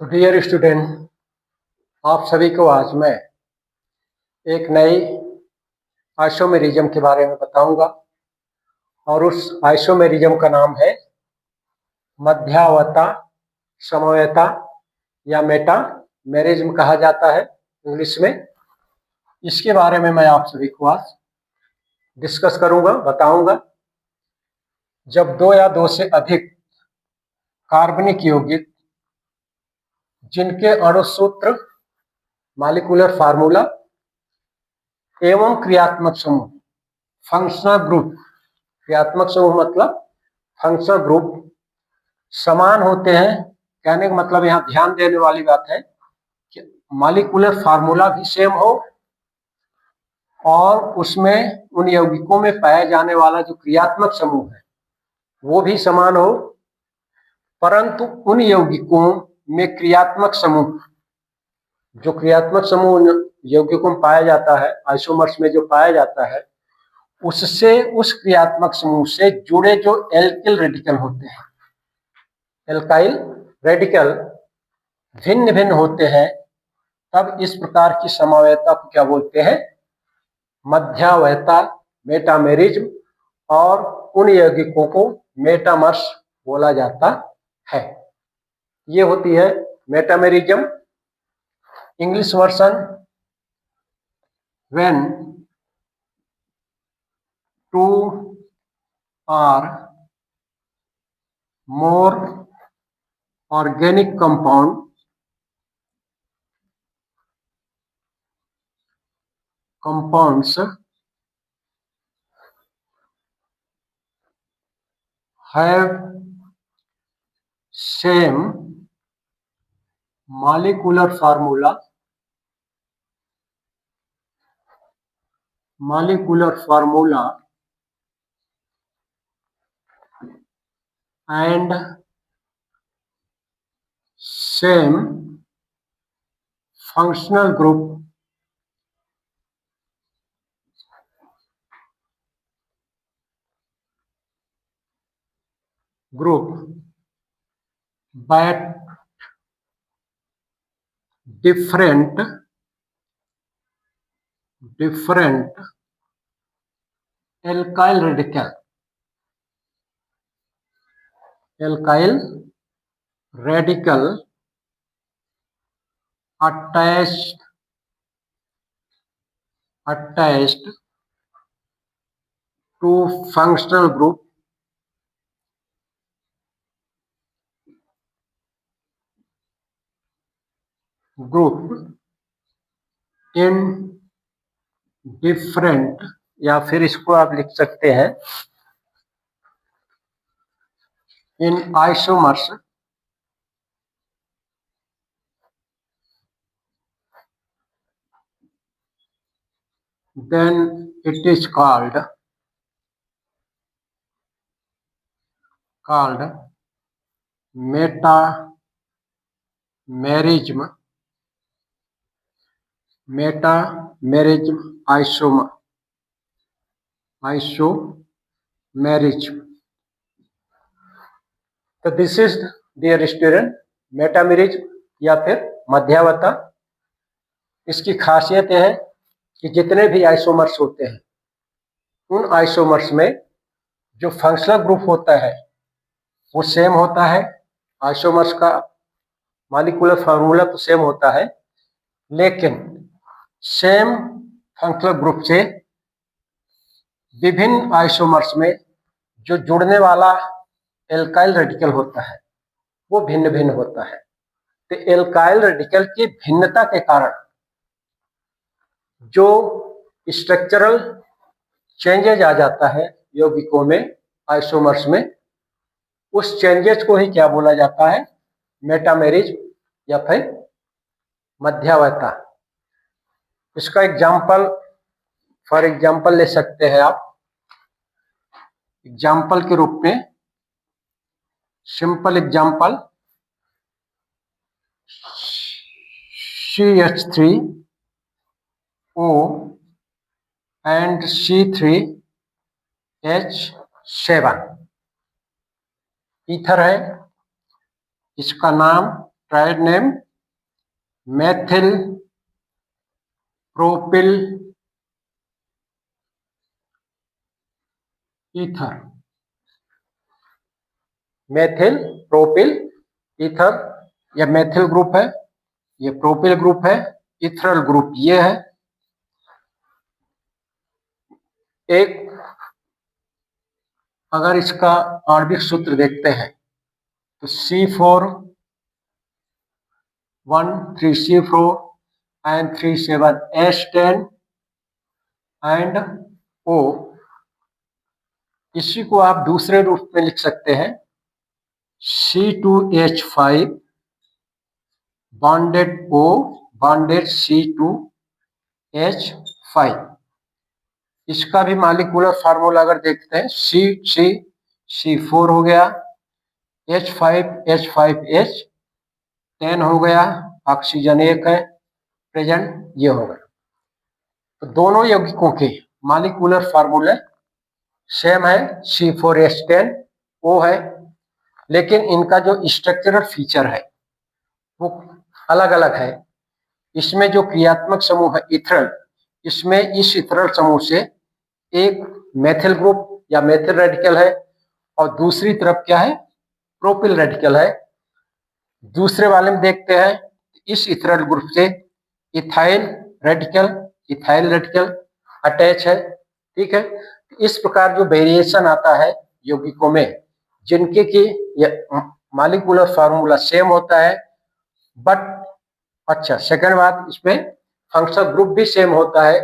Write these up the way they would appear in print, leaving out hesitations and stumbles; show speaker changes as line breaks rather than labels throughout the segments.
तो dear student, आप सभी को आज मैं एक नई आइसोमेरिज्म के बारे में बताऊंगा और उस आइसोमेरिज्म का नाम है मध्यावता समवेता या मेटामेरिज्म कहा जाता है इंग्लिश में। इसके बारे में मैं आप सभी को आज डिस्कस करूंगा, बताऊंगा। जब दो या दो से अधिक कार्बनिक यौगिक जिनके अणुसूत्र, मॉलिक्यूलर फार्मूला एवं क्रियात्मक समूह, फंक्शनल ग्रुप, क्रियात्मक समूह मतलब फंक्शनल ग्रुप समान होते हैं। कहने का मतलब यहाँ ध्यान देने वाली बात है कि मॉलिक्यूलर फार्मूला भी सेम हो और उसमें उन यौगिकों में पाया जाने वाला जो क्रियात्मक समूह है वो भी समान हो, परंतु उन यौगिकों में क्रियात्मक समूह, जो क्रियात्मक समूह यौगिकों में पाया जाता है, आइसोमर्स में जो पाया जाता है, उससे उस क्रियात्मक समूह से जुड़े जो एल्किल रेडिकल होते हैं, एल्काइल रेडिकल भिन्न भिन्न होते हैं। तब इस प्रकार की समवेता को क्या बोलते हैं? मध्यावता, मेटामेरिज्म। और उन यौगिकों को मेटामर्स बोला जाता है। ये होती है metamerism. English version, when two or more organic compounds have same molecular formula and same functional group but different alkyl radical attached to functional group in different, या फिर इसको आप लिख सकते हैं in isomers then it is called metamerism isomerism। तो this is dear student metamerism या फिर मध्यावता। इसकी खासियत यह है कि जितने भी आइसोमर्स होते हैं उन आइसोमर्स में जो फंक्शनल ग्रुप होता है वो सेम होता है। आइसोमर्स का मॉलिक्यूलर फार्मूला तो सेम होता है, लेकिन सेम फंक्शनल ग्रुप से विभिन्न आइसोमर्स में जो जुड़ने वाला एल्काइल रेडिकल होता है वो भिन्न भिन्न होता है। तो एल्काइल रेडिकल की भिन्नता के कारण जो स्ट्रक्चरल चेंजेज आ जाता है यौगिकों में, आइसोमर्स में, उस चेंजेस को ही क्या बोला जाता है? मेटामेरिज्म या फिर मध्यावता। इसका एग्जाम्पल, फॉर एग्जाम्पल ले सकते हैं आप। एग्जाम्पल के रूप में, simple example, CH3O and C3H7 ether है। इसका नाम tried name methyl propyl ether, methyl propyl ether, यह मेथिल ग्रुप है, ये प्रोपिल ग्रुप है, इथरल ग्रुप ये है। एक अगर इसका आणविक सूत्र देखते हैं तो C4 and 37H10 and O, इसी को आप दूसरे रूप में लिख सकते हैं C2H5 bonded O bonded C2H5। इसका भी मॉलिक्यूलर फार्मूला अगर देखते हैं C4 हो गया, H5H10 हो गया, ऑक्सीजन एक है प्रेजेंट, ये हो गया। तो दोनों यौगिकों के मॉलिक्यूलर फार्मूले सेम है, C4H10O है, लेकिन इनका जो स्ट्रक्चरल फीचर है वो अलग अलग है। इसमें जो क्रियात्मक समूह है इथरल, इसमें इस इथरल समूह से एक मेथिल ग्रुप या मेथिल रेडिकल है और दूसरी तरफ क्या है, प्रोपिल रेडिकल है। दूसरे वाले में देखते हैं इस इथरल ग्रुप से इथाइल रेडिकल अटैच है, ठीक है। इस प्रकार जो वेरिएशन आता है यौगिकों में जिनके की मॉलिक्यूलर फार्मूला सेम होता है, बट अच्छा सेकंड बात इसमें फंक्शनल ग्रुप भी सेम होता है।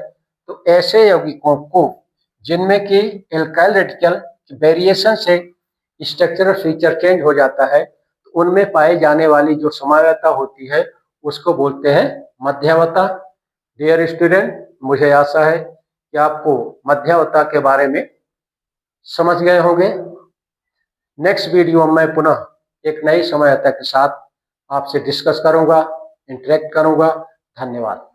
तो ऐसे यौगिकों को जिनमें कि एल्काइल रेडिकल वेरिएशन से स्ट्रक्चरल फीचर चेंज हो जाता है, तो उनमें पाई जाने वाली जो समावयता होती है उसको बोलते हैं मध्यवता। डियर स्टूडेंट, मुझे आशा है कि आपको मध्यवता के बारे में समझ गए होंगे। नेक्स्ट वीडियो में मैं पुनः एक नई समवयता के साथ आपसे डिस्कस करूंगा, इंटरेक्ट करूंगा। धन्यवाद।